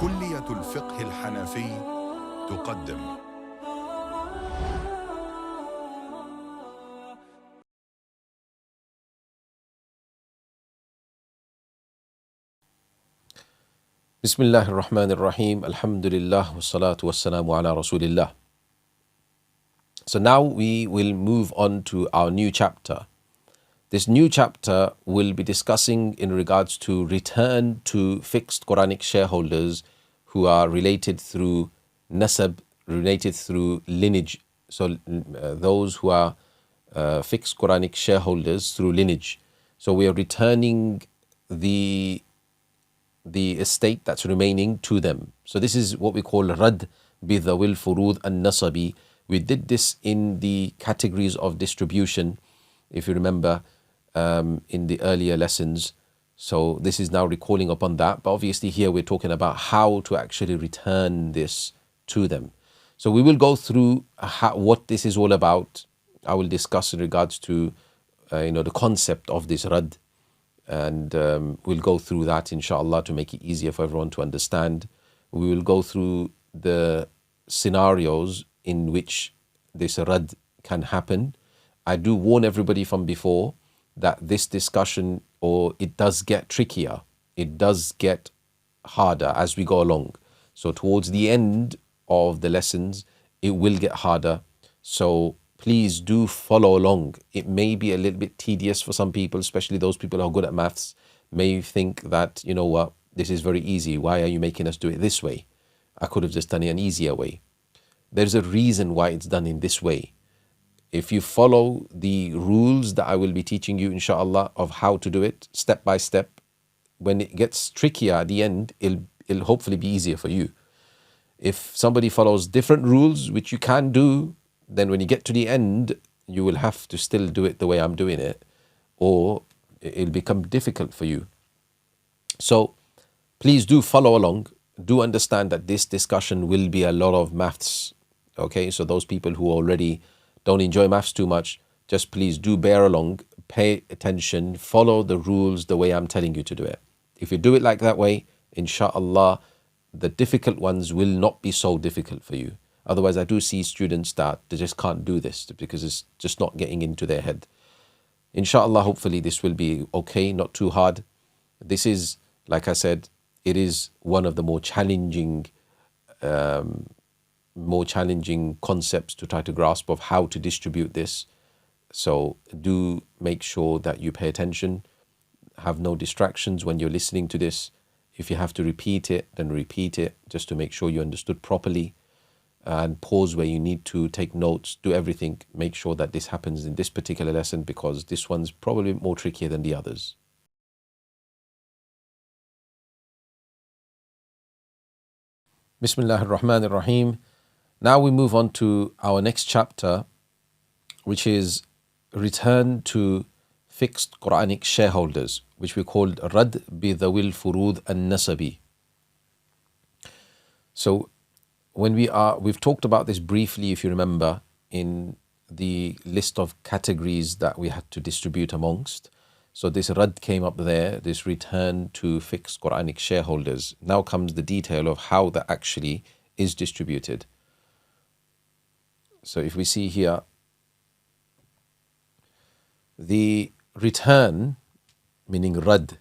كلية الفقه الحنفي تقدم. Bismillah ar-Rahman ar-Rahim. Alhamdulillah wa salatu wa salamu ala Rasulillah. So now we will move on to our new chapter. This new chapter will be discussing in regards to return to fixed Quranic shareholders who are related through nasab, related through lineage. So those who are fixed Quranic shareholders through lineage. So we are returning the estate that's remaining to them. So this is what we call Rad bidhawil furud and nasabi. We did this in the categories of distribution, if you remember, in the earlier lessons. So this is now recalling upon that. But obviously here we're talking about how to actually return this to them. So we will go through what this is all about. I will discuss in regards to the concept of this Rad. And we'll go through that inshallah to make it easier for everyone to understand. We will go through the scenarios in which this Rad can happen. I do warn everybody from before that this discussion, or it does get trickier, it does get harder as we go along. So towards the end of the lessons, it will get harder. So please do follow along. It may be a little bit tedious for some people, especially those people who are good at maths, may think that, you know what, this is very easy. Why are you making us do it this way? I could have just done it an easier way. There's a reason why it's done in this way. If you follow the rules that I will be teaching you, inshallah, of how to do it step by step, when it gets trickier at the end, it'll hopefully be easier for you. If somebody follows different rules, which you can do, then when you get to the end, you will have to still do it the way I'm doing it, or it'll become difficult for you. So please do follow along. Do understand that this discussion will be a lot of maths. Okay, so those people who already don't enjoy maths too much, just please do bear along, pay attention, follow the rules the way I'm telling you to do it. If you do it like that way, inshallah, the difficult ones will not be so difficult for you. Otherwise, I do see students that they just can't do this because it's just not getting into their head. Inshallah, hopefully this will be okay, not too hard. This is, like I said, it is one of the more challenging concepts to try to grasp of how to distribute this. So do make sure that you pay attention, have no distractions when you're listening to this. If you have to repeat it, then repeat it just to make sure you understood properly. And pause where you need to, take notes, do everything. Make sure that this happens in this particular lesson because this one's probably more trickier than the others. Bismillah ar-Rahman ar-Rahim. Now we move on to our next chapter, which is return to fixed Quranic shareholders, which we called Rad bidhawil furud and nasabi. So we've talked about this briefly, if you remember, in the list of categories that we had to distribute amongst. So this Rad came up there, this return to fixed Quranic shareholders. Now comes the detail of how that actually is distributed. So if we see here, the return, meaning Rad,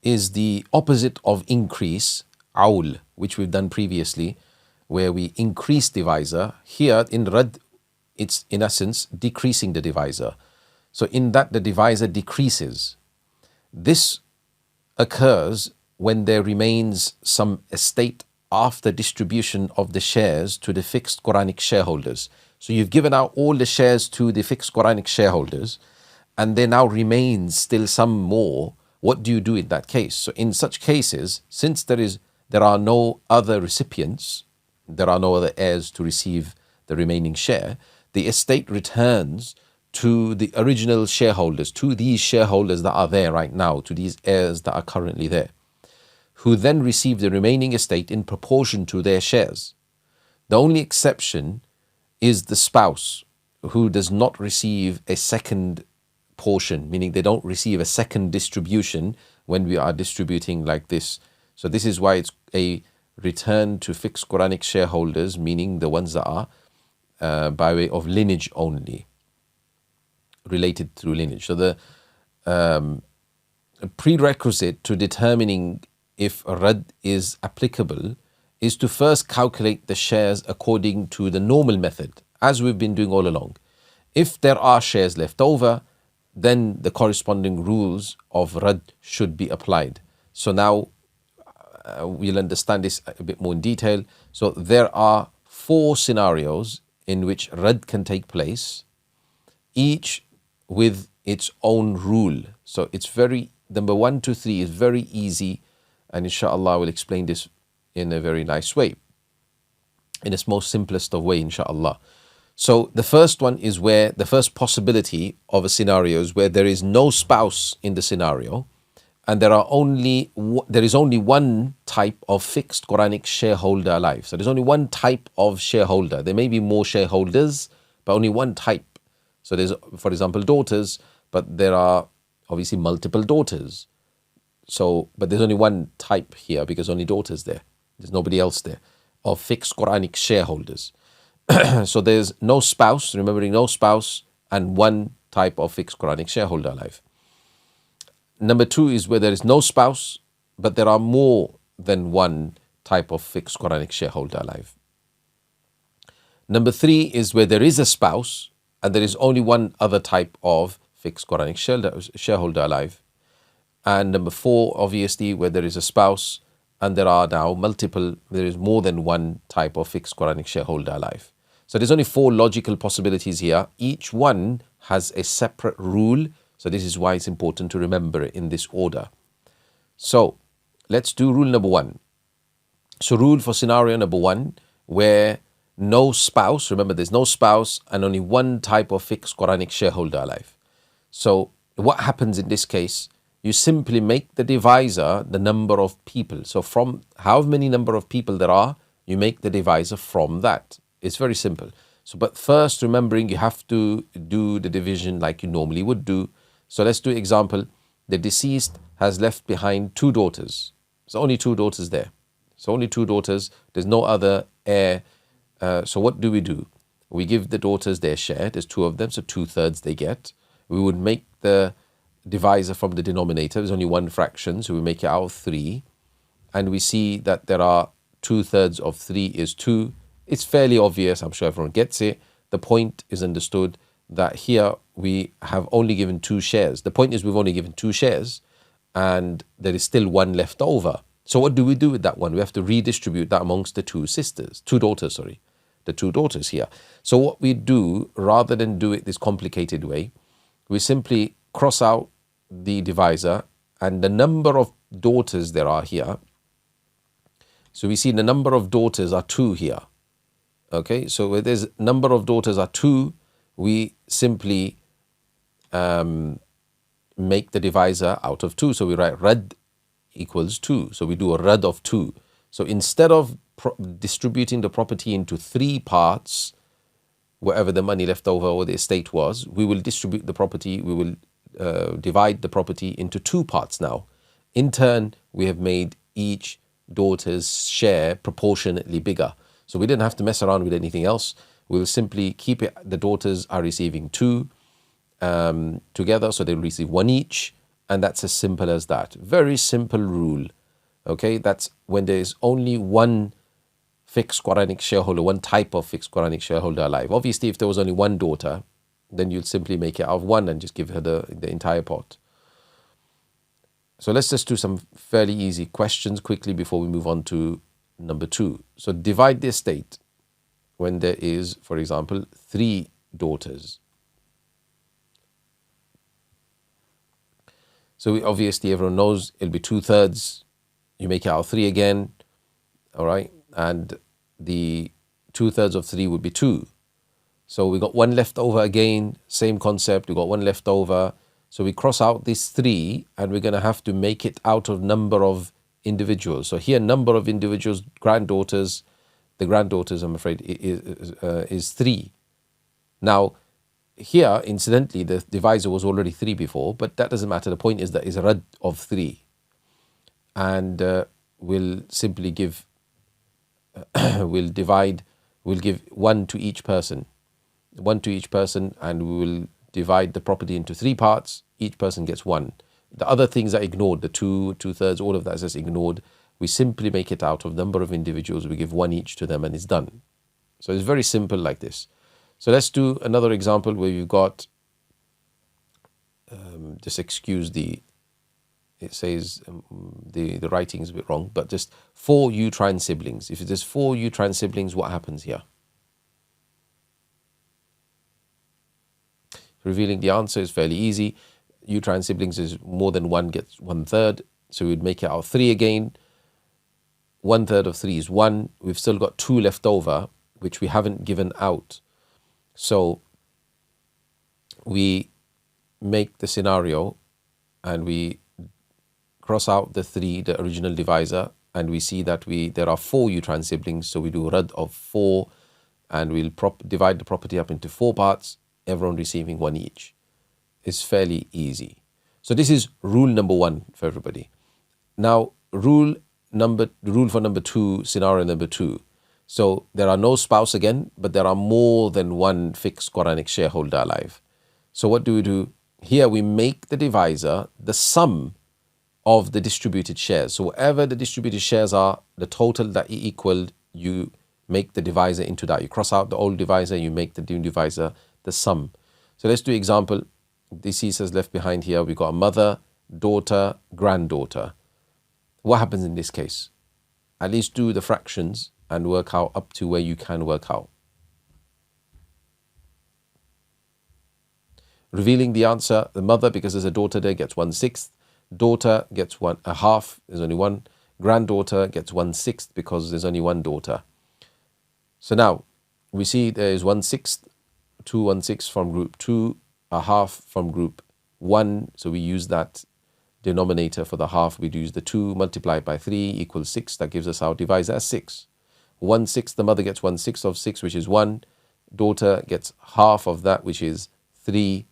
is the opposite of increase, aul, which we've done previously, where we increase divisor. Here in Rad, it's in essence decreasing the divisor. So in that the divisor decreases. This occurs when there remains some estate after distribution of the shares to the fixed Quranic shareholders. So you've given out all the shares to the fixed Quranic shareholders, and there now remains still some more. What do you do in that case? So in such cases, since there are no other recipients, there are no other heirs to receive the remaining share, the estate returns to the original shareholders, to these shareholders that are there right now, to these heirs that are currently there, who then receive the remaining estate in proportion to their shares. The only exception is the spouse, who does not receive a second portion, meaning they don't receive a second distribution when we are distributing like this. So this is why it's a return to fixed Quranic shareholders, meaning the ones that are by way of lineage only, related through lineage. So the prerequisite to determining if Rad is applicable is to first calculate the shares according to the normal method, as we've been doing all along. If there are shares left over, then the corresponding rules of Rad should be applied. So now we'll understand this a bit more in detail. So there are 4 scenarios in which Rad can take place, each with its own rule. So it's number 1 to 3 is very easy, and inshallah I will explain this in a very nice way, in its most simplest of way, inshallah. So the first one is where the first possibility of a scenario is where there is no spouse in the scenario, and there is only one type of fixed Quranic shareholder alive. So there's only one type of shareholder. There may be more shareholders, but only one type. So there's, for example, daughters, but there are obviously multiple daughters. So, but there's only one type here because only daughters there. There's nobody else there of fixed Quranic shareholders. So there's no spouse, remembering no spouse, and one type of fixed Quranic shareholder alive. Number 2 is where there is no spouse, but there are more than one type of fixed Quranic shareholder alive. Number 3 is where there is a spouse, and there is only one other type of fixed Quranic shareholder alive. And number 4, obviously, where there is a spouse, and there is more than one type of fixed Quranic shareholder alive. So there's only 4 logical possibilities here. Each one has a separate rule. So this is why it's important to remember it in this order. So let's do rule number 1. So rule for scenario number 1, where no spouse, remember there's no spouse and only one type of fixed Quranic shareholder alive. So what happens in this case? You simply make the divisor the number of people. So from how many number of people there are, you make the divisor from that. It's very simple. So, but first remembering you have to do the division like you normally would do. So let's do example. The deceased has left behind 2 daughters. There's only 2 daughters there. So only 2 daughters. There's no other heir. So what do? We give the daughters their share. There's 2 of them, so 2/3 they get. We would make the divisor from the denominator. There's only one fraction, so we make it out of 3. And we see that there are 2/3 of 3 is 2. It's fairly obvious. I'm sure everyone gets it. The point is understood that here we have only given 2 shares. The point is we've only given 2 shares and there is still one left over. So what do we do with that one? We have to redistribute that amongst the 2 daughters, the 2 daughters here. So what we do, rather than do it this complicated way, we simply cross out the divisor and the number of daughters there are here. So we see the number of daughters are 2 here. Okay, so where there's number of daughters are 2, we simply make the divisor out of 2. So we write Rad equals 2. So we do a Rad of 2. So instead of distributing the property into 3 parts, wherever the money left over or the estate was, we will distribute the property, we will divide the property into 2 parts now. In turn, we have made each daughter's share proportionately bigger. So we didn't have to mess around with anything else. We'll simply keep it. The daughters are receiving 2 together, so they'll receive 1 each. And that's as simple as that. Very simple rule. Okay, that's when there is only one fixed Quranic shareholder, one type of fixed Quranic shareholder alive. Obviously, if there was only one daughter, then you'd simply make it out of 1 and just give her the entire pot. So let's just do some fairly easy questions quickly before we move on to number 2. So divide the estate when there is, for example, 3 daughters. So obviously everyone knows it'll be 2/3. You make it out of 3 again, all right? And the 2/3 of 3 would be 2. So we got 1 left over again, same concept, we got 1 left over. So we cross out this 3 and we're going to have to make it out of number of individuals. So here number of individuals, granddaughters, the granddaughters I'm afraid is 3. Now here incidentally the divisor was already 3 before, but that doesn't matter. The point is that it's a Rad of 3. And we'll simply give we'll give one to each person, and we will divide the property into 3 parts. Each person gets 1. The other things are ignored, the 2/3, all of that is just ignored. We simply make it out of number of individuals, we give 1 each to them, and it's done. So it's very simple like this. So let's do another example where you've got, just excuse it says the writing is a bit wrong, but just 4 uterine siblings. If there's 4 uterine siblings, what happens here? Revealing the answer is fairly easy. Uterine siblings is more than 1 gets 1/3. So we'd make it out 3 again. 1/3 of 3 is 1. We've still got 2 left over, which we haven't given out. So we make the scenario and we cross out the 3, the original divisor, and we see that there are 4 uterine siblings. So we do rad of 4, and we'll divide the property up into 4 parts, everyone receiving 1 each. It's fairly easy. So this is rule number 1 for everybody. Now rule for number 2, scenario number 2. So there are no spouse again, but there are more than 1 fixed Quranic shareholder alive. So what do? Here we make the divisor the sum of the distributed shares. So whatever the distributed shares are, the total that equal, you make the divisor into that. You cross out the old divisor, you make the new divisor the sum. So let's do example. Deceased is left behind here. We've got a mother, daughter, granddaughter. What happens in this case? At least do the fractions and work out up to where you can work out. Revealing the answer, the mother, because there's a daughter there, gets 1/6. Daughter gets 1/2, there's only 1. Granddaughter gets 1/6 because there's only 1 daughter. So now we see there is 1/6, 2 1/6 from group 2, 1/2 from group 1. So we use that denominator for the half. We use the 2 multiplied by 3 equals 6. That gives us our divisor as 6. 1/6, the mother gets 1/6 of 6, which is 1. Daughter gets half of that, which is 3.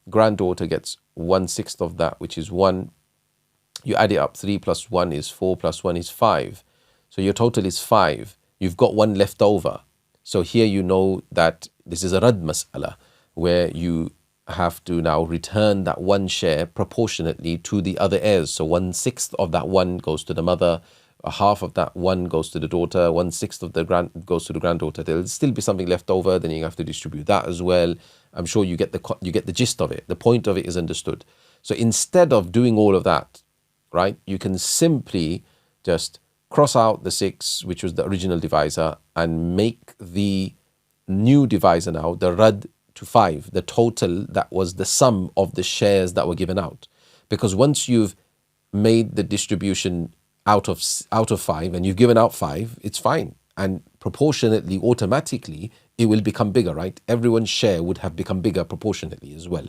Granddaughter gets 1/6 of that, which is 1. You add it up, 3 plus 1 is 4 plus 1 is 5. So your total is 5. You've got 1 left over. So here you know that this is a rad mas'ala, where you have to now return that 1 share proportionately to the other heirs. So 1/6 of that 1 goes to the mother, 1/2 of that 1 goes to the daughter, 1/6 of the goes to the granddaughter. There'll still be something left over, then you have to distribute that as well. I'm sure you get the gist of it. The point of it is understood. So instead of doing all of that, right, you can simply just cross out the 6, which was the original divisor, and make the new divisor now the rad to 5, the total that was the sum of the shares that were given out. Because once you've made the distribution out of 5 and you've given out 5, it's fine. And proportionately, automatically, it will become bigger, right? Everyone's share would have become bigger proportionately as well.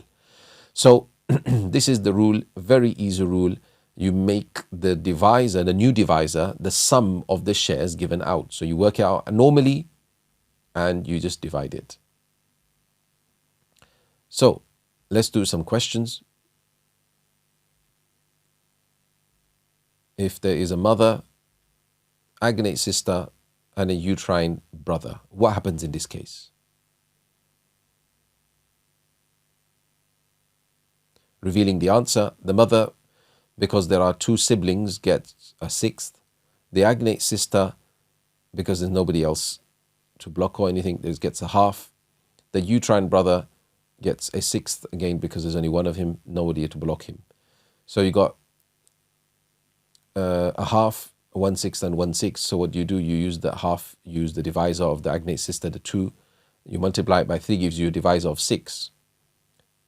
So this is the rule, very easy rule. You make the divisor, the new divisor, the sum of the shares given out. So you work it out normally and you just divide it. So let's do some questions. If there is a mother, agnate sister, and a uterine brother, what happens in this case? Revealing the answer, the mother, because there are 2 siblings, gets a 1/6. The agnate sister, because there's nobody else to block or anything, gets a 1/2. The uterine brother gets a 1/6 again because there's only 1 of him, nobody to block him. So you got a 1/2, 1/6 and 1/6. So what do? You use the 1/2, use the divisor of the agnate sister, the 2. You multiply it by 3, gives you a divisor of 6.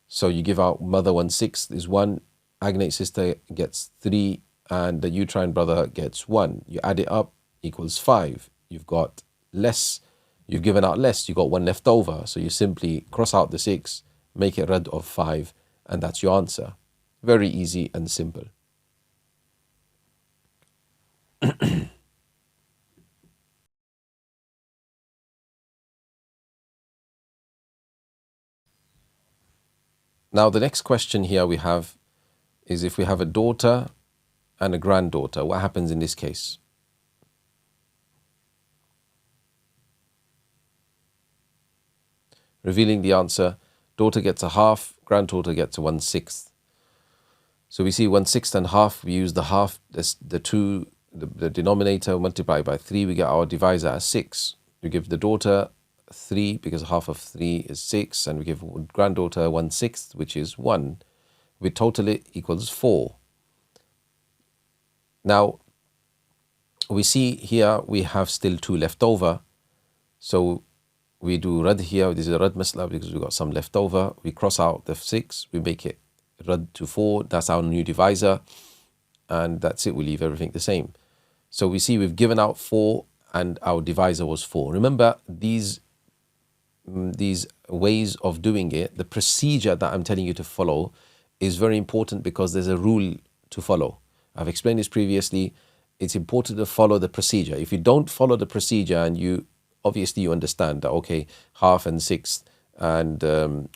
So you give out mother 1/6 is 1, agnate sister gets 3, and the uterine brother gets 1. You add it up, equals 5. You've got less, you've given out less, you got 1 left over. So you simply cross out the 6, make it rad of 5, and that's your answer. Very easy and simple. Now the next question here we have is, if we have a daughter and a granddaughter, what happens in this case? Revealing the answer, daughter gets a half, granddaughter gets a 1/6. So we see 1/6 and half. We use the half, the denominator multiplied by 3. We get our divisor as 6. We give the daughter 3 because half of 3 is 6, and we give granddaughter 1/6, which is 1. We total it equals 4. Now we see here we have still 2 left over. So we do rad here. This is a rad masla because we got some left over. We cross out the 6. We make it rad to 4. That's our new divisor. And that's it. We leave everything the same. So we see we've given out 4 and our divisor was 4. Remember these ways of doing it, the procedure that I'm telling you to follow is very important because there's a rule to follow. I've explained this previously. It's important to follow the procedure. If you don't follow the procedure and you understand that, okay, half and 6, and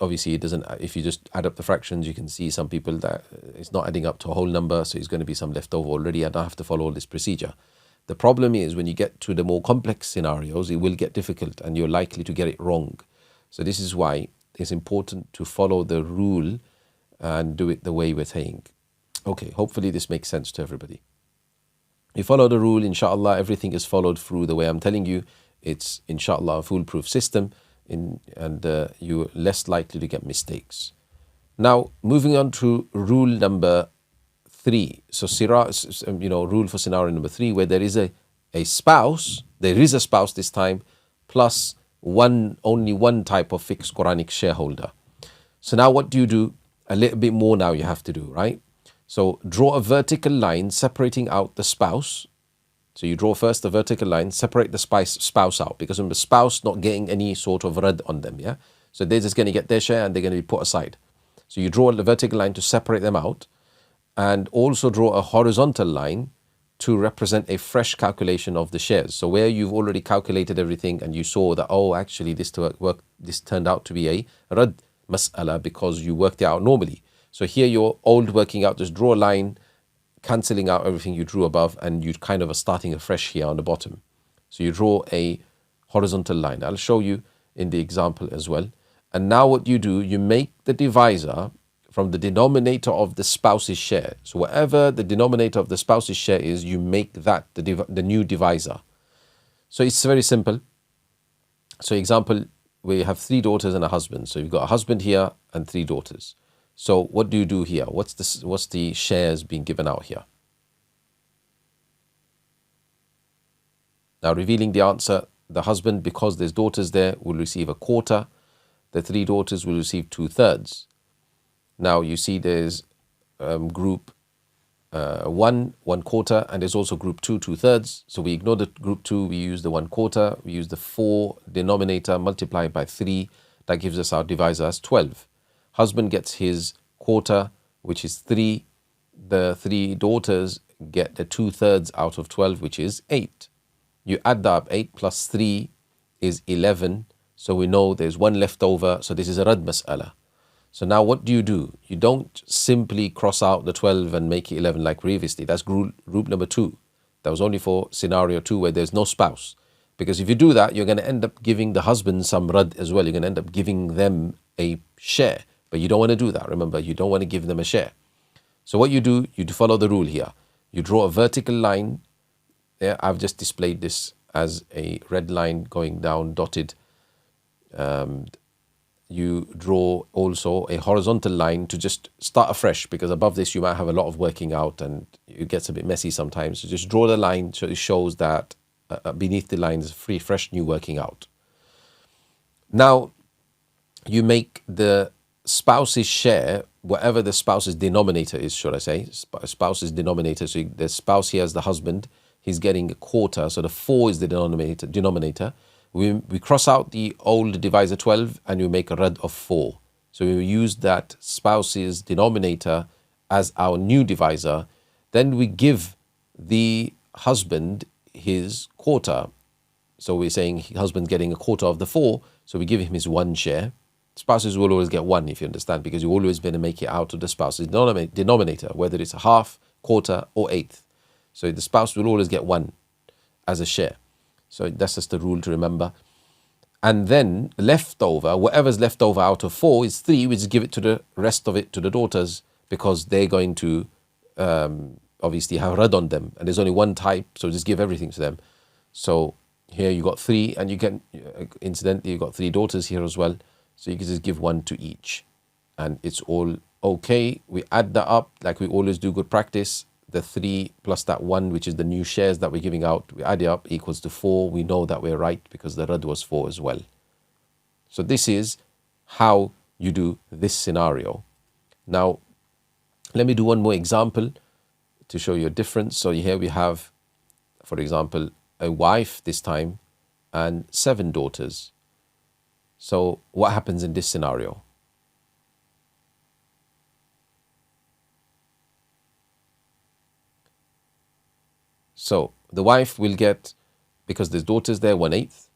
obviously it doesn't, if you just add up the fractions, you can see some people that it's not adding up to a whole number, so it's going to be some left over already. I don't have to follow all this procedure. The problem is when you get to the more complex scenarios, it will get difficult and you're likely to get it wrong. So this is why it's important to follow the rule and do it the way we're saying. Okay, hopefully this makes sense to everybody. You follow the rule, inshallah, everything is followed through the way I'm telling you. It's inshallah a foolproof system, and you're less likely to get mistakes. Now, moving on to rule number 3. So, rule for scenario number 3, where there is a spouse, this time, plus only one type of fixed Quranic shareholder. So now what do? A little bit more now you have to do, right? So draw a vertical line separating out the spouse. So you draw first the vertical line, separate the spouse out, because the spouse not getting any sort of rad on them, yeah? So they're just going to get their share and they're going to be put aside. So you draw the vertical line to separate them out, and also draw a horizontal line to represent a fresh calculation of the shares. So where you've already calculated everything and you saw that, oh, actually this turned out to be a rad mas'ala because you worked it out normally. So here you're old working out, just draw a line, cancelling out everything you drew above, and you kind of are starting afresh here on the bottom. So you draw a horizontal line. I'll show you in the example as well. And now what you do, you make the divisor from the denominator of the spouse's share. So whatever the denominator of the spouse's share is, you make that the new divisor. So it's very simple. So example, we have 3 daughters and a husband. So you've got a husband here and 3 daughters. So what do you do here? What's the shares being given out here? Now revealing the answer, the husband, because there's daughters there, will receive a quarter. The 3 daughters will receive 2/3. Now you see there's group 1, 1/4, and there's also group 2, 2/3. So we ignore the group 2, we use the 1/4, we use the 4 denominator multiplied by 3. That gives us our divisor as 12. Husband gets his quarter, which is 3. The 3 daughters get the 2/3 out of 12, which is 8. You add that up, 8 plus 3 is 11. So we know there's 1 left over. So this is a rad mas'ala. So now what do? You don't simply cross out the 12 and make it 11 like previously. That's group number 2. That was only for scenario 2 where there's no spouse. Because if you do that, you're going to end up giving the husband some rad as well. You're going to end up giving them a share. But you don't want to do that. Remember, you don't want to give them a share. So what you do, you follow the rule here. You draw a vertical line. Yeah, I've just displayed this as a red line going down, dotted. You draw also a horizontal line to just start afresh, because above this you might have a lot of working out and it gets a bit messy sometimes. So just draw the line so it shows that beneath the line is fresh new working out. Now you make the spouse's share, whatever the spouse's denominator is, should I say, spouse's denominator. So the spouse here is the husband, he's getting a quarter, so the 4 is the denominator. We cross out the old divisor 12 and we make a rad of 4. So we use that spouse's denominator as our new divisor. Then we give the husband his quarter. So we're saying husband getting a quarter of the 4. So we give him his 1 share. Spouses will always get 1, if you understand, because you're always going to make it out of the spouse's denominator, whether it's a half, quarter or 1/8. So the spouse will always get 1 as a share. So that's just the rule to remember. And then leftover, whatever's left over out of 4 is 3, we just give it to the rest of it to the daughters, because they're going to obviously have rad on them, and there's only one type, so just give everything to them. So here you got 3, and you can, incidentally, you got 3 daughters here as well, so you can just give 1 to each, and it's all okay. We add that up like we always do, good practice. The 3 plus that 1, which is the new shares that we're giving out, we add it up, equals to 4. We know that we're right because the rad was 4 as well. So this is how you do this scenario. Now, let me do one more example to show you a difference. So here we have, for example, a wife this time and 7 daughters. So what happens in this scenario? So the wife will get, because there's daughters there, 1/8,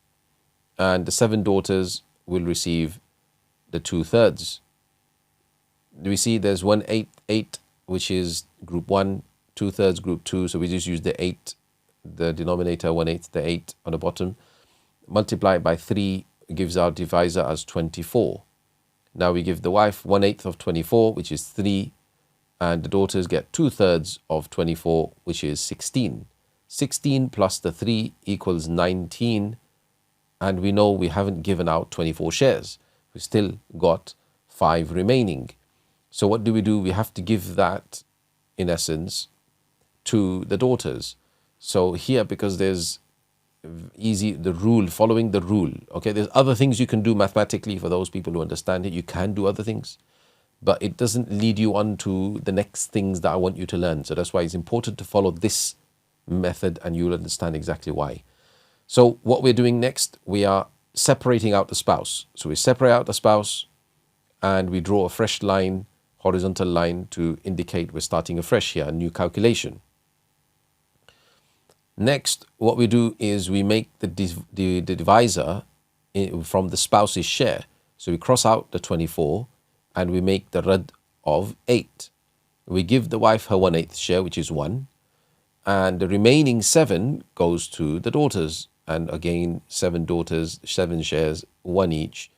and the 7 daughters will receive the 2/3. We see there's 1/8, which is group 1, 2/3 group 2. So we just use the 8, the denominator 1/8, the 8 on the bottom. Multiply it by 3 gives our divisor as 24. Now we give the wife 1/8 of 24, which is 3, and the daughters get 2/3 of 24, which is 16. 16 plus the 3 equals 19, and we know we haven't given out 24 shares. We still got 5 remaining. So what do? We have to give that, in essence, to the daughters. So here, because there's the rule, following the rule, okay, there's other things you can do mathematically. For those people who understand it, you can do other things, but it doesn't lead you on to the next things that I want you to learn. So that's why it's important to follow this method, and you'll understand exactly why. So what we're doing next, we are separating out the spouse. So we separate out the spouse, and we draw a fresh line, horizontal line, to indicate we're starting afresh here, a new calculation. Next, what we do is we make the divisor from the spouse's share. So we cross out the 24, and we make the rad of 8. We give the wife her 1/8 share, which is 1, and the remaining 7 goes to the daughters. And again, 7 daughters, 7 shares, 1 each,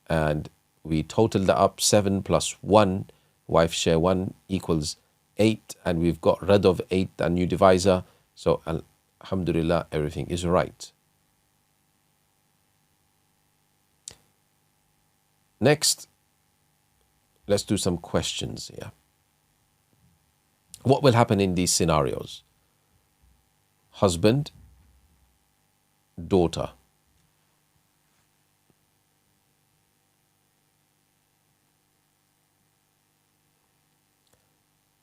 and we total that up. 7 plus 1, wife share 1, equals 8, and we've got rad of 8, a new divisor. So alhamdulillah, everything is right. Next, let's do some questions here. What will happen in these scenarios? Husband, daughter.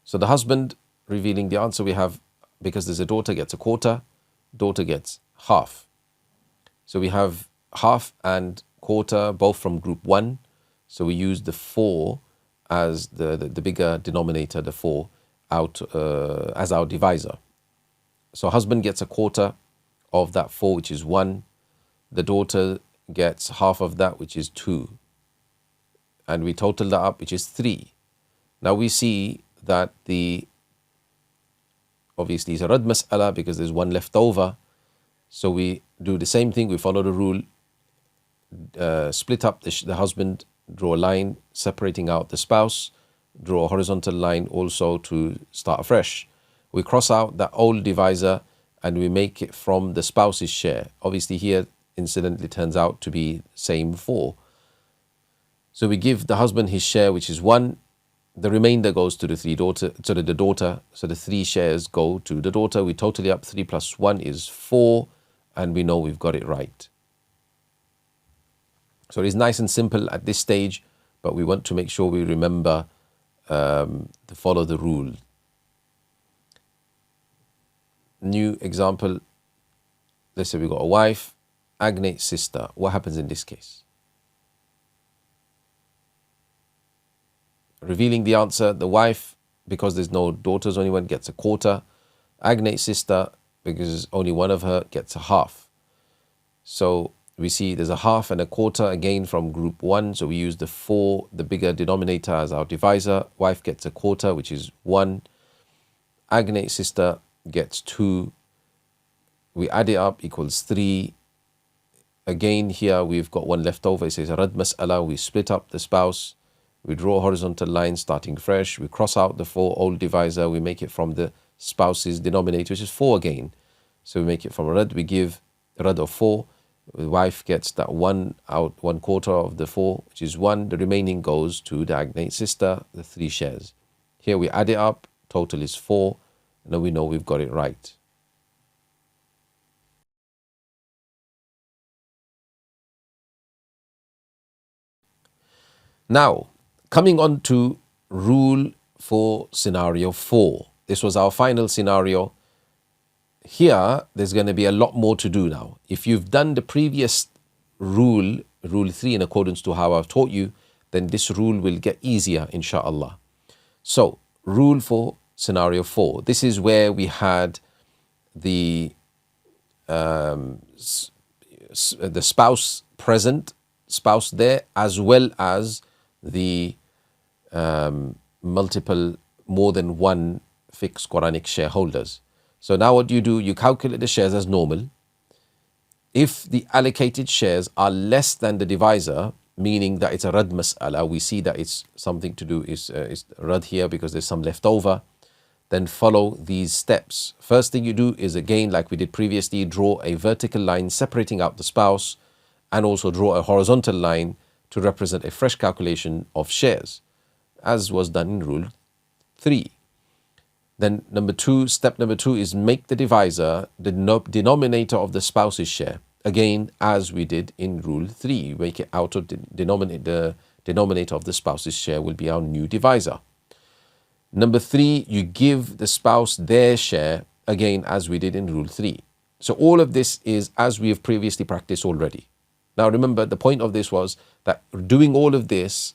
So the husband, revealing the answer, we have, because there's a daughter, gets a quarter, daughter gets half. So we have half and quarter both from group 1. So we use the 4 as the bigger denominator, the 4, out as our divisor. So husband gets a quarter of that 4, which is 1. The daughter gets half of that, which is 2. And we total that up, which is 3. Now we see that obviously it's a rad mas'ala because there's 1 left over. So we do the same thing. We follow the rule, split up the husband, draw a line separating out the spouse, draw a horizontal line also to start afresh. We cross out that old divisor, and we make it from the spouse's share. Obviously here, incidentally, turns out to be same 4. So we give the husband his share, which is 1. The remainder goes to the daughter. So the 3 shares go to the daughter. We totally up. 3 plus 1 is 4, and we know we've got it right. So it's nice and simple at this stage, but we want to make sure we remember to follow the rule. New example. Let's say we've got a wife, agnate sister. What happens in this case? Revealing the answer, the wife, because there's no daughters, only one, gets a quarter. Agnate sister, because only one of her, gets a half. So we see there's a half and a quarter, again from group 1. So we use the 4, the bigger denominator, as our divisor. Wife gets a quarter, which is 1. Agnate sister gets 2. We add it up, equals 3. again, here we've got one left over. It says Rad Mas'ala. We split up the spouse. We draw a horizontal line starting fresh. We cross out the 4 old divisor. We make it from the spouse's denominator, which is 4 again. So we make it from Rad. We give a Rad of 4. The wife gets that 1 out, 1/4 of the 4, which is 1. The remaining goes to the agnate sister, the 3 shares. Here we add it up. Total is 4. Now we know we've got it right. Now, coming on to rule for scenario 4. This was our final scenario. Here, there's going to be a lot more to do now. If you've done the previous rule, rule 3, in accordance to how I've taught you, then this rule will get easier, inshallah. So, rule for scenario 4. This is where we had the spouse present, spouse there, as well as the multiple, more than one fixed Quranic shareholders. So now what do? You calculate the shares as normal. If the allocated shares are less than the divisor, meaning that it's a Rad Mas'ala, we see that it's something to do, is Rad here because there's some left over, then follow these steps. First thing you do is, again, like we did previously, draw a vertical line separating out the spouse, and also draw a horizontal line to represent a fresh calculation of shares, as was done in rule 3. Then step number 2 is make the divisor the denominator of the spouse's share. Again, as we did in rule 3, make it out of the denominator of the spouse's share will be our new divisor. Number 3, you give the spouse their share, again, as we did in rule 3. So all of this is as we have previously practiced already. Now remember, the point of this was that doing all of this,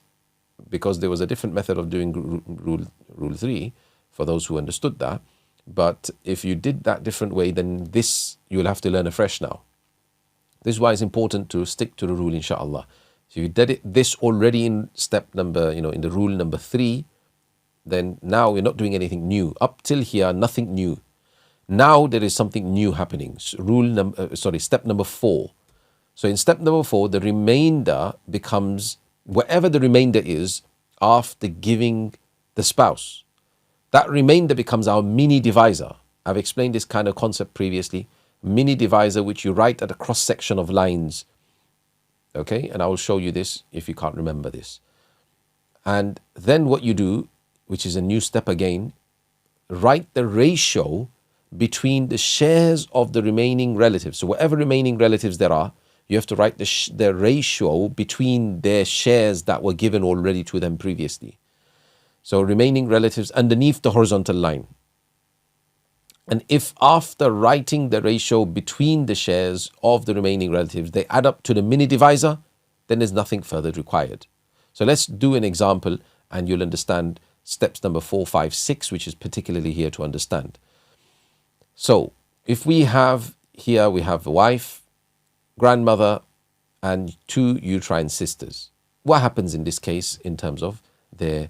because there was a different method of doing rule 3, for those who understood that. But if you did that different way, then this you'll have to learn afresh now. This is why it's important to stick to the rule, inshallah. So you did this already in step number, in the rule number 3, then now we're not doing anything new. Up till here, nothing new. Now there is something new happening. Step number 4. So in step number 4, the remainder becomes whatever the remainder is after giving the spouse. That remainder becomes our mini divisor. I've explained this kind of concept previously. Mini divisor, which you write at a cross section of lines. Okay, and I will show you this if you can't remember this. And then what you do, which is a new step again, write the ratio between the shares of the remaining relatives. So whatever remaining relatives there are, you have to write the ratio between their shares that were given already to them previously. So remaining relatives underneath the horizontal line. And if after writing the ratio between the shares of the remaining relatives, they add up to the mini divisor, then there's nothing further required. So let's do an example and you'll understand steps number 4, 5, 6, which is particularly here to understand. So if we have here, we have a wife, grandmother, and 2 uterine sisters. What happens in this case in terms of their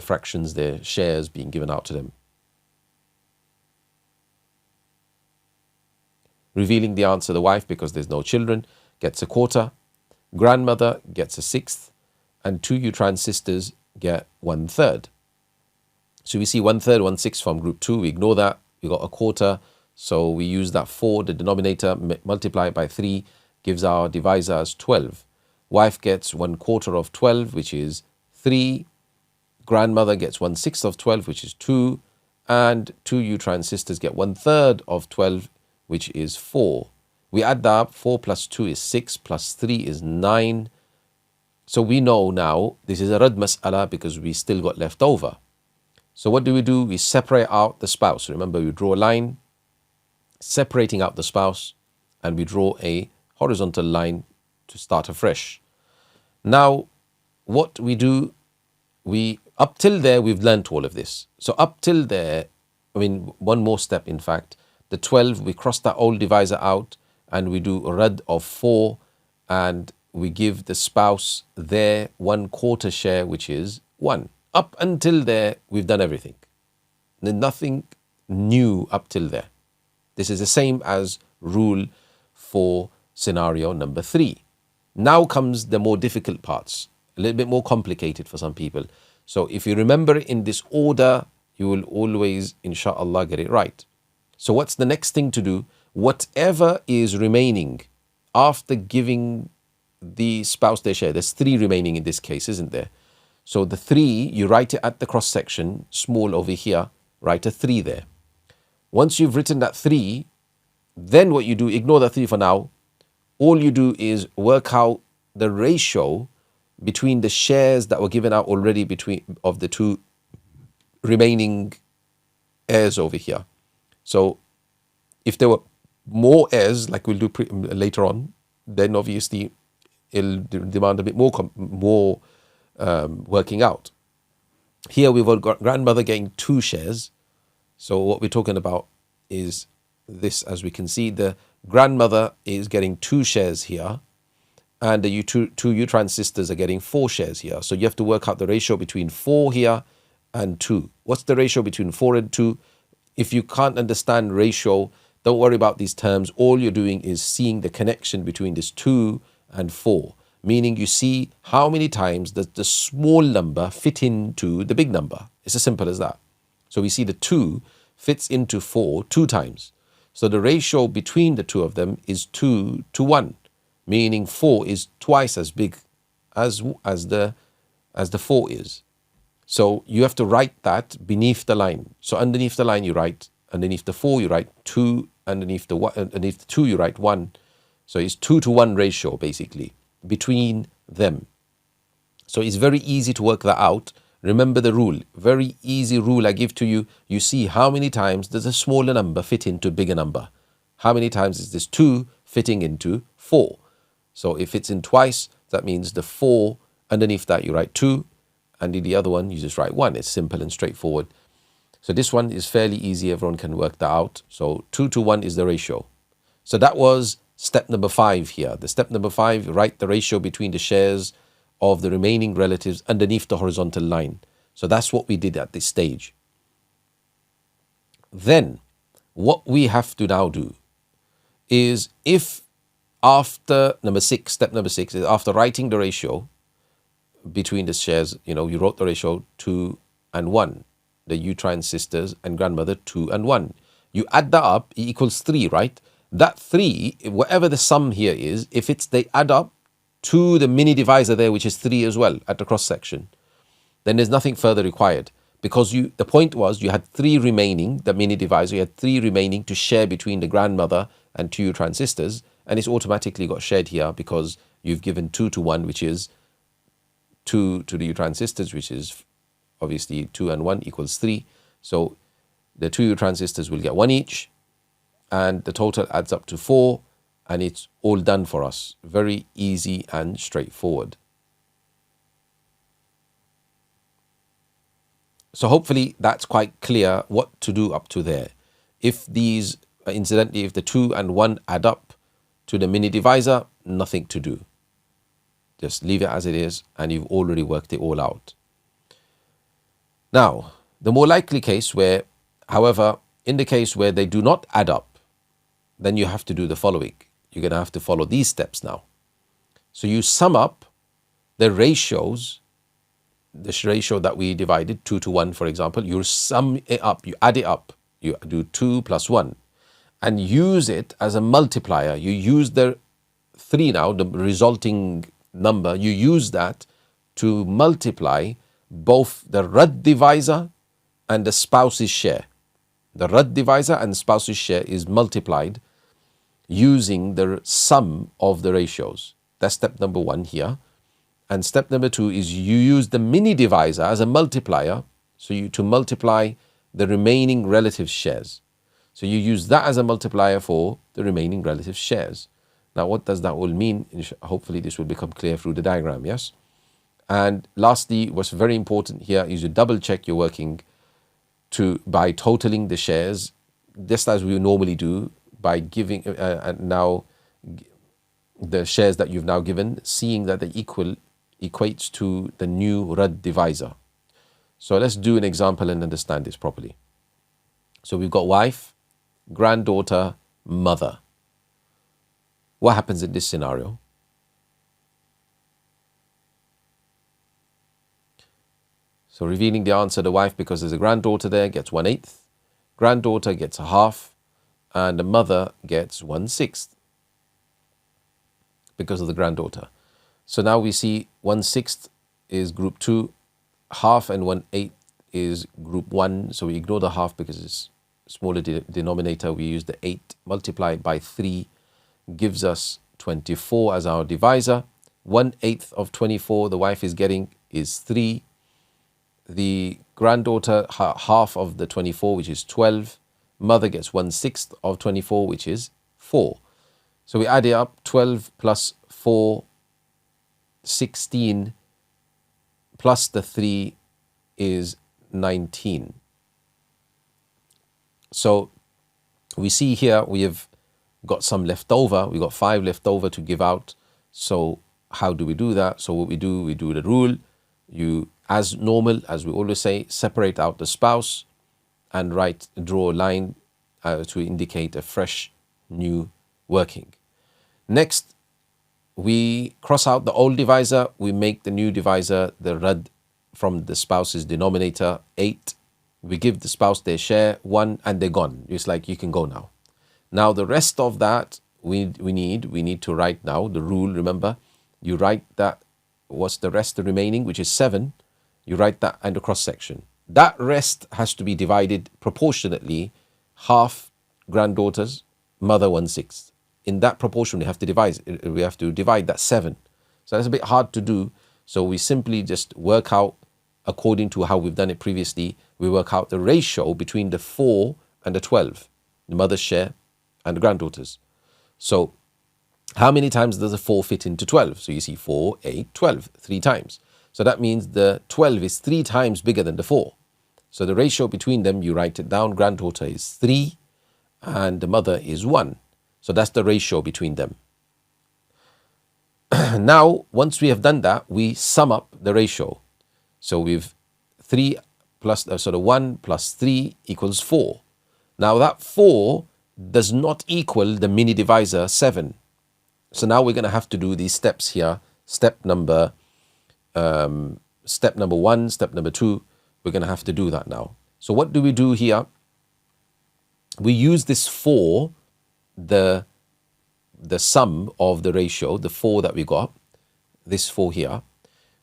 fractions, their shares being given out to them? Revealing the answer, the wife, because there's no children, gets a 1/4, grandmother gets a 1/6, and 2 uterine sisters get 1/3. So we see 1/3, 1/6 from group 2, we ignore that, we got a 1/4, so we use that 4, the denominator, multiply it by 3, gives our divisor as 12. Wife gets 1/4 of 12, which is 3. Grandmother gets 1/6 of 12, which is 2, and 2 uterine sisters get 1/3 of 12, which is 4. We add that up, 4 plus 2 is 6, plus 3 is 9. So we know now this is a Rad Mas'ala because we still got left over. So what do? We separate out the spouse. Remember, we draw a line separating out the spouse, and we draw a horizontal line to start afresh. Now, what we do, up till there, we've learnt all of this. So up till there, one more step, in fact, the 12, we cross that old divisor out, and we do a Rad of 4, and we give the spouse their 1/4 share, which is 1. Up until there, we've done everything. There's nothing new up till there. This is the same as rule for scenario number 3. Now comes the more difficult parts, a little bit more complicated for some people. So if you remember in this order, you will always, inshallah, get it right. So what's the next thing to do? Whatever is remaining after giving the spouse their share, there's 3 remaining in this case, isn't there? So the 3, you write it at the cross section, small over here, write a 3 there. Once you've written that 3, then what you do, ignore the 3 for now. All you do is work out the ratio between the shares that were given out already of the 2 remaining heirs over here. So if there were more heirs, like we'll do later on, then obviously it'll demand a bit more working out. Here we've got grandmother getting 2 shares. So what we're talking about is this, as we can see, the grandmother is getting 2 shares here, and the two Utrans sisters are getting 4 shares here. So you have to work out the ratio between 4 here and 2. What's the ratio between 4 and 2? If you can't understand ratio, don't worry about these terms. All you're doing is seeing the connection between this 2 and 4, meaning you see how many times does the small number fit into the big number. It's as simple as that. So we see the 2 fits into 4 2 times. So the ratio between the 2 of them is 2 to 1, meaning 4 is twice as big as the 4 is. So you have to write that beneath the line. So underneath the line you write, underneath the 4 you write 2, underneath the 2 you write 1. So it's 2 to 1 ratio basically between them. So it's very easy to work that out. Remember the rule, very easy rule I give to you. You see how many times does a smaller number fit into a bigger number. How many times is this 2 fitting into 4? So if it's in twice, that means the 4, underneath that you write 2, and in the other one you just write 1. It's simple and straightforward. So this one is fairly easy, everyone can work that out. So 2 to 1 is the ratio. So that was step number 5 here. The step number 5, write the ratio between the shares of the remaining relatives underneath the horizontal line. So that's what we did at this stage. Then what we have to now do is, if after step number 6 is after writing the ratio between the shares, you wrote the ratio 2 and 1, the Utrans sisters and grandmother 2 and 1. You add that up, it equals 3, right? That 3, whatever the sum here is, if they add up to the mini divisor there, which is 3 as well at the cross section, then there's nothing further required, because the point was you had 3 remaining, the mini divisor, you had 3 remaining to share between the grandmother and 2 Utrans sisters, and it's automatically got shared here because you've given 2 to 1, which is 2 to the Utrans sisters, which is obviously 2 and 1 equals 3. So the 2 Utrans sisters will get 1 each, and the total adds up to 4, and it's all done for us. Very easy and straightforward. So hopefully that's quite clear what to do up to there. If these, incidentally, if the 2 and 1 add up to the mini divisor, nothing to do. Just leave it as it is, and you've already worked it all out. Now, the more likely case where, however, in the case where they do not add up, then you have to do the following. You're going to have to follow these steps now. So you sum up the ratios, the ratio that we divided, 2 to 1, for example. You sum it up, you add it up. You do 2 plus 1 and use it as a multiplier. You use the 3 now, the resulting number, you use that to multiply both the Rad divisor and the spouse's share. The Rad divisor and spouse's share is multiplied using the sum of the ratios. That's step number 1 here. And step number 2 is you use the mini divisor as a multiplier, so to multiply the remaining relative shares. So you use that as a multiplier for the remaining relative shares. Now what does that all mean? Hopefully this will become clear through the diagram, yes? And lastly, what's very important here is you double check your working by totaling the shares, just as we normally do, by giving now the shares that you've now given, seeing that they equates to the new Rad divisor. So let's do an example and understand this properly. So we've got wife, granddaughter, mother. What happens in this scenario? So revealing the answer, the wife, because there's a granddaughter there, gets 1/8. Granddaughter gets a half. And the mother gets 1/6 because of the granddaughter. So now we see 1/6 is group 2, half and 1/8 is group 1. So we ignore the half because it's smaller denominator. We use the 8 multiplied by 3 gives us 24 as our divisor. 1/8 of 24 the wife is getting is 3. The granddaughter half of the 24, which is 12. Mother gets 1/6 of 24, which is 4. So we add it up, 12 plus 4, 16, plus the 3 is 19. So we see here we have got some left over. We got 5 left over to give out. So how do we do that? So what we do the rule. You, as normal, as we always say, separate out the spouse and draw a line to indicate a fresh new working. Next, we cross out the old divisor. We make the new divisor the rad from the spouse's denominator, 8. We give the spouse their share, 1, and they're gone. It's like you can go now. Now the rest of that we need to write now the rule. Remember, you write that. What's the rest, the remaining, which is 7. You write that and the cross section. That rest has to be divided proportionately, half granddaughters, mother 1/6. In that proportion, we have to divide that 7. So that's a bit hard to do. So we simply just work out according to how we've done it previously. We work out the ratio between the 4 and the 12, the mother's share and the granddaughters. So how many times does a 4 fit into 12? So you see 4, 8, 12, 3 times. So that means the 12 is 3 times bigger than the 4. So the ratio between them, you write it down. Granddaughter is 3 and the mother is 1. So that's the ratio between them. Now, once we have done that, we sum up the ratio. So we've 3 plus, 1 plus 3 equals 4. Now that 4 does not equal the mini divisor 7. So now we're going to have to do these steps here. Step number 1, step number 2. We're going to have to do that now. So what do we do here? We use this 4, the sum of the ratio, the 4 that we got, this 4 here.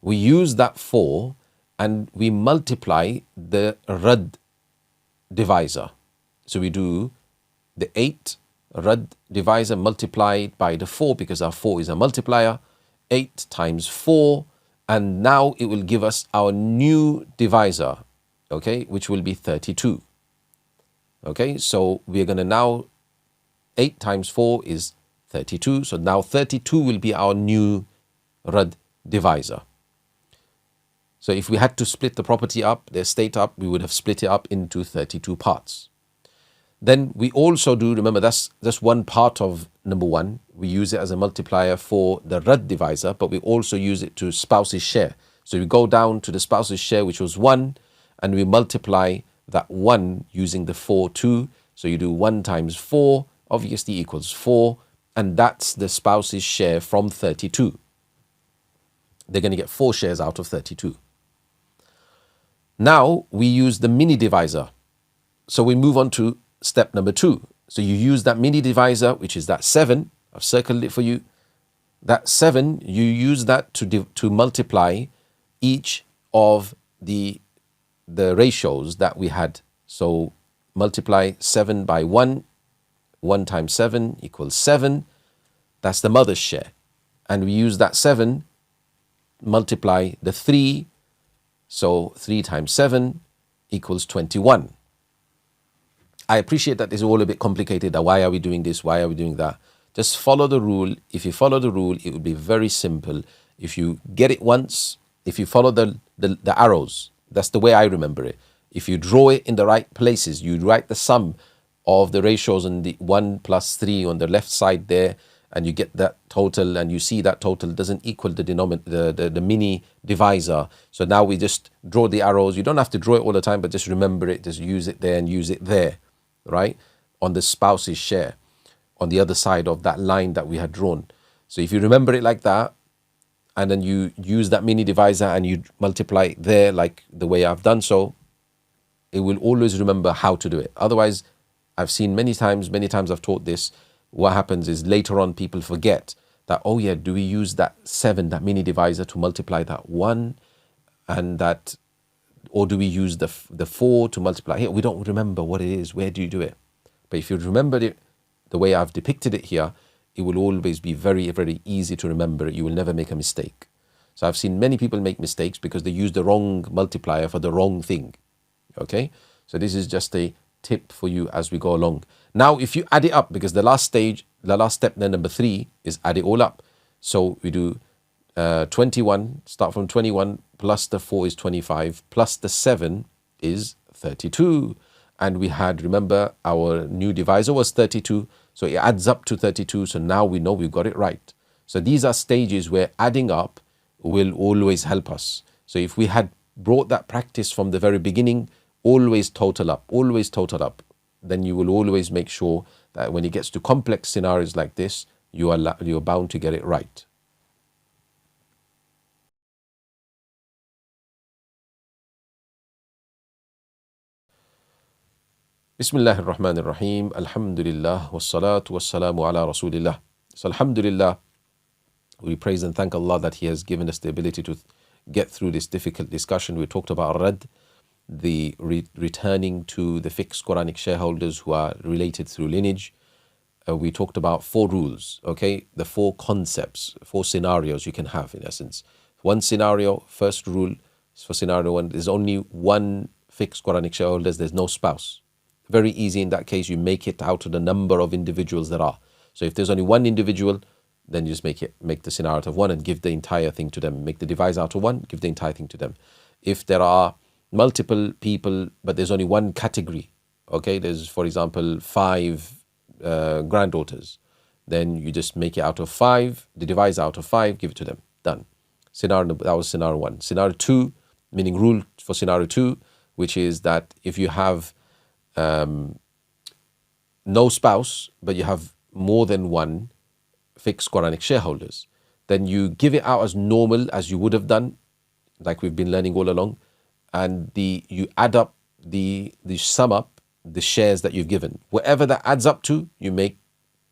We use that 4 and we multiply the rad divisor. So we do the 8 rad divisor multiplied by the 4 because our 4 is a multiplier. 8 times 4, and now it will give us our new divisor, okay, which will be 32. Okay, so we're going to now, 8 times 4 is 32. So now 32 will be our new rad divisor. So if we had to split the property up, the estate up, we would have split it up into 32 parts. Then we also do, remember that's one part of number 1. We use it as a multiplier for the rad divisor, but we also use it to spouse's share. So we go down to the spouse's share, which was 1, and we multiply that 1 using the 4 too. So you do 1 times 4, obviously equals 4, and that's the spouse's share from 32. They're going to get 4 shares out of 32. Now we use the mini divisor. So we move on to step number 2. So you use that mini divisor, which is that 7. I've circled it for you. That 7, you use that to multiply each of the ratios that we had. So multiply 7 by 1. 1 times 7 equals 7. That's the mother's share. And we use that 7, multiply the 3. So 3 times 7 equals 21. I appreciate that it's all a bit complicated. Why are we doing this? Why are we doing that? Just follow the rule. If you follow the rule, it will be very simple. If you get it once, if you follow the arrows, that's the way I remember it. If you draw it in the right places, you write the sum of the ratios on the 1 plus 3 on the left side there, and you get that total, and you see that total doesn't equal the mini divisor. So now we just draw the arrows. You don't have to draw it all the time, but just remember it. Just use it there and use it there, right? On the spouse's share. on the other side of that line that we had drawn. So if you remember it like that, and then you use that mini divisor and you multiply it there like the way I've done so, it will always remember how to do it. Otherwise, I've seen many times I've taught this, what happens is later on people forget that, oh yeah, do we use that 7, that mini divisor to multiply that 1, and that, or do we use the 4 to multiply here? We don't remember what it is. Where do you do it? But if you remember it the way I've depicted it here, it will always be very, very easy to remember. You will never make a mistake. So I've seen many people make mistakes because they use the wrong multiplier for the wrong thing. Okay? So this is just a tip for you as we go along. Now, if you add it up, because the last step, then number 3 is add it all up. So we do 21, start from 21, plus the 4 is 25, plus the 7 is 32. And we had, remember, our new divisor was 32, so it adds up to 32. So now we know we've got it right. So these are stages where adding up will always help us. So if we had brought that practice from the very beginning, always total up, then you will always make sure that when it gets to complex scenarios like this, you're bound to get it right. Bismillah ar-Rahman ar-Rahim. Alhamdulillah wassalatu wassalamu ala Rasulillah. So alhamdulillah, we praise and thank Allah that He has given us the ability to get through this difficult discussion. We talked about Rad, the returning to the fixed Quranic shareholders who are related through lineage. We talked about 4 rules, okay? The 4 concepts, 4 scenarios you can have in essence. One scenario, first rule for scenario 1, there's only one fixed Quranic shareholders, there's no spouse. Very easy in that case, you make it out of the number of individuals there are. So if there's only one individual, then you just make the scenario out of 1 and give the entire thing to them. Make the divisor out of 1, give the entire thing to them. If there are multiple people, but there's only one category, okay, there's, for example, 5 granddaughters, then you just make it out of 5, the divisor out of 5, give it to them, done. That was scenario 1. Scenario 2, meaning rule for scenario 2, which is that if you have no spouse, but you have more than one fixed Quranic shareholders, then you give it out as normal as you would have done, like we've been learning all along, and you add up the sum up the shares that you've given. Whatever that adds up to, you make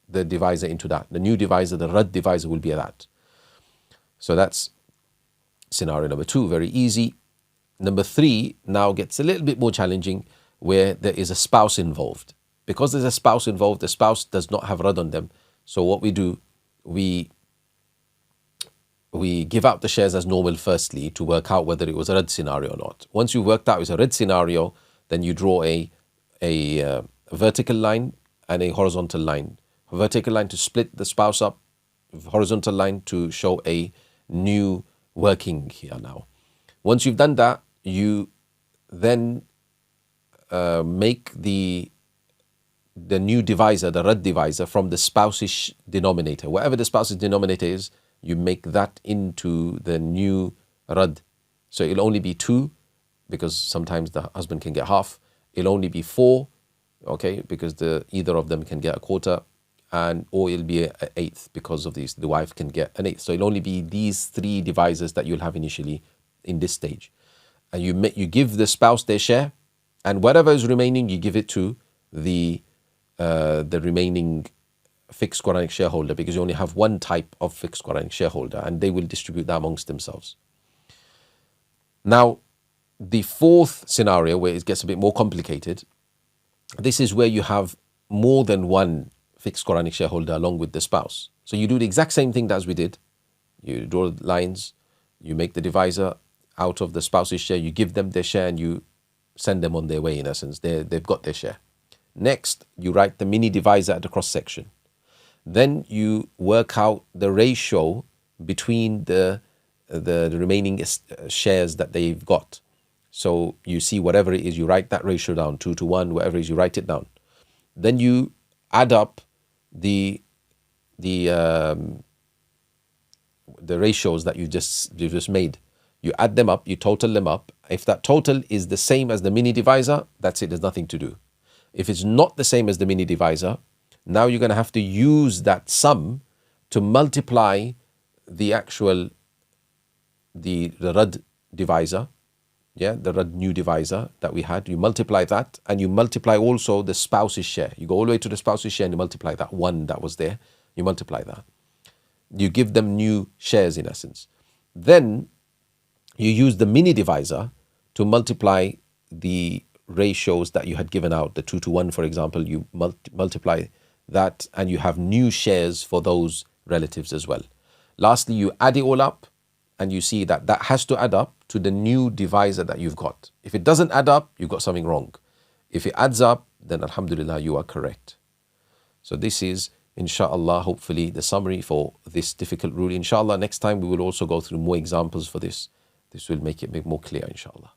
the divisor into that. The new divisor, the Rad divisor, will be that. So that's scenario number 2, very easy. Number 3 now gets a little bit more challenging, where there is a spouse involved. Because there's a spouse involved, the spouse does not have Rad on them. So what we do, we give out the shares as normal firstly to work out whether it was a Rad scenario or not. Once you've worked out it's a Rad scenario, then you draw a vertical line and a horizontal line. A vertical line to split the spouse up, horizontal line to show a new working here now. Once you've done that, you then make the new divisor, the Rad divisor, from the spouse's denominator. Whatever the spouse's denominator is, you make that into the new Rad. So it'll only be 2, because sometimes the husband can get half. It'll only be 4, okay, because either of them can get a quarter, or it'll be an 1/8 because of these. The wife can get an 1/8. So it'll only be these 3 divisors that you'll have initially in this stage. And you give the spouse their share, and whatever is remaining, you give it to the remaining fixed Quranic shareholder, because you only have one type of fixed Quranic shareholder, and they will distribute that amongst themselves. Now, the 4th scenario, where it gets a bit more complicated, this is where you have more than one fixed Quranic shareholder along with the spouse. So you do the exact same thing as we did. You draw lines, you make the divisor out of the spouse's share, you give them their share, and you send them on their way in essence. They've got their share. Next, you write the mini divisor at the cross section. Then you work out the ratio between the remaining shares that they've got. So you see whatever it is, you write that ratio down, 2-1, whatever it is, you write it down. Then you add up the ratios that you've just made. You add them up, you total them up. If that total is the same as the mini divisor, that's it, there's nothing to do. If it's not the same as the mini divisor, Now you're going to have to use that sum to multiply the actual, the Rad divisor, the Rad new divisor that we had. You multiply that, and you multiply also the spouse's share. You go all the way to the spouse's share and you multiply that one that was there. You multiply that. You give them new shares in essence. Then you use the mini divisor to multiply the ratios that you had given out, the 2-to-1, for example. You multiply that and you have new shares for those relatives as well. Lastly, you add it all up and you see that that has to add up to the new divisor that you've got. If it doesn't add up, you've got something wrong. If it adds up, then alhamdulillah, you are correct. So this is, inshallah, hopefully the summary for this difficult rule. Inshallah, next time we will also go through more examples for this. This will make it more clear, inshallah.